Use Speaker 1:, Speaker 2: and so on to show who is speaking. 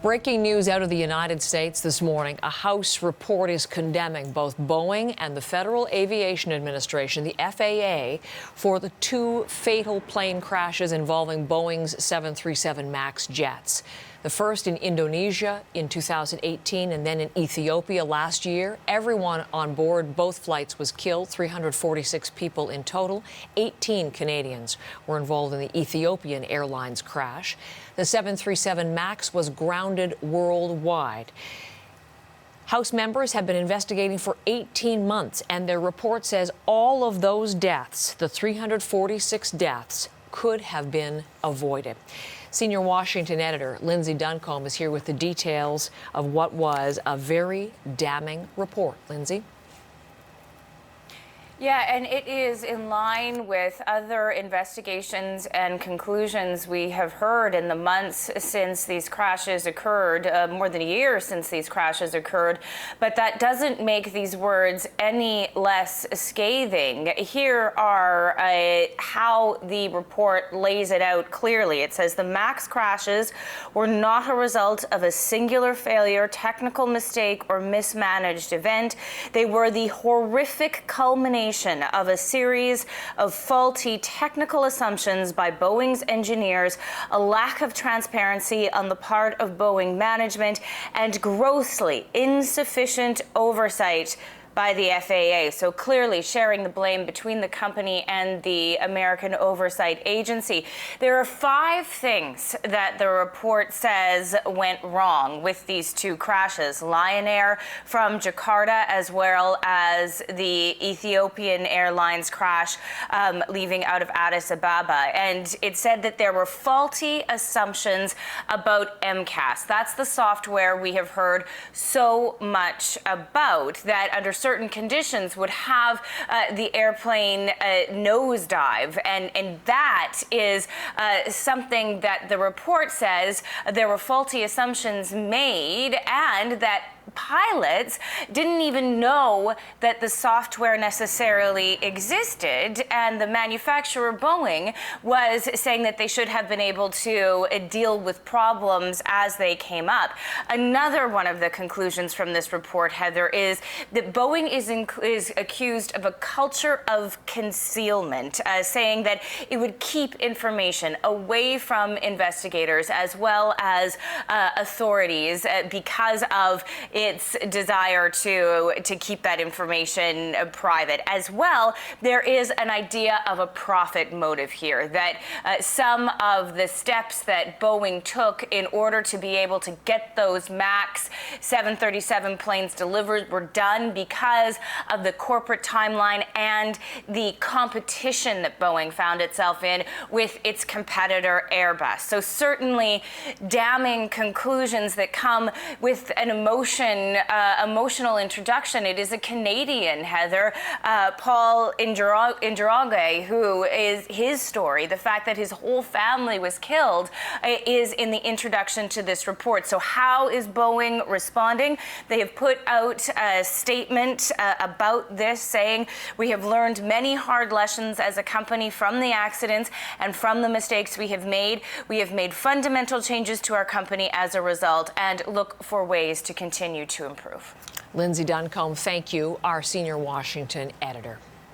Speaker 1: Breaking news out of the United States this morning. A House report is condemning both Boeing and the Federal Aviation Administration, the FAA, for the two fatal plane crashes involving Boeing's 737 MAX jets. The first in Indonesia in 2018 and then in Ethiopia last year. Everyone on board both flights was killed, 346 people in total. 18 Canadians were involved in the Ethiopian Airlines crash. The 737 MAX was grounded worldwide. House members have been investigating for 18 months, and their report says all of those deaths, the 346 deaths, could have been avoided. Senior Washington editor Lindsay Duncombe is here with the details of what was a very damning report. Lindsay?
Speaker 2: Yeah, and it is in line with other investigations and conclusions we have heard in the months since these crashes occurred, more than a year since these crashes occurred. But that doesn't make these words any less scathing. Here are how the report lays it out clearly. It says the MAX crashes were not a result of a singular failure, technical mistake, or mismanaged event. They were the horrific culmination of a series of faulty technical assumptions by Boeing's engineers, a lack of transparency on the part of Boeing management, and grossly insufficient oversight by the FAA. So clearly sharing the blame between the company and the American Oversight Agency. There are 5 things that the report says went wrong with these two crashes. Lion Air from Jakarta, as well as the Ethiopian Airlines crash leaving out of Addis Ababa. And it said that there were faulty assumptions about MCAS. That's the software we have heard so much about, that under certain conditions would have the airplane nosedive, and that is something that the report says there were faulty assumptions made, and that pilots didn't even know that the software necessarily existed, and the manufacturer Boeing was saying that they should have been able to deal with problems as they came up. Another one of the conclusions from this report, Heather, is that Boeing is accused of a culture of concealment, saying that it would keep information away from investigators as well as authorities because of its desire to keep that information private. As well, there is an idea of a profit motive here, that some of the steps that Boeing took in order to be able to get those MAX 737 planes delivered were done because of the corporate timeline and the competition that Boeing found itself in with its competitor Airbus. So certainly damning conclusions that come with an emotional introduction. It is a Canadian, Heather, Paul Injirage, who is his story. The fact that his whole family was killed is in the introduction to this report. So how is Boeing responding? They have put out a statement about this, saying we have learned many hard lessons as a company from the accidents and from the mistakes we have made. We have made fundamental changes to our company as a result and look for ways to continue to improve.
Speaker 1: Lindsay Duncombe, thank you, our senior Washington editor.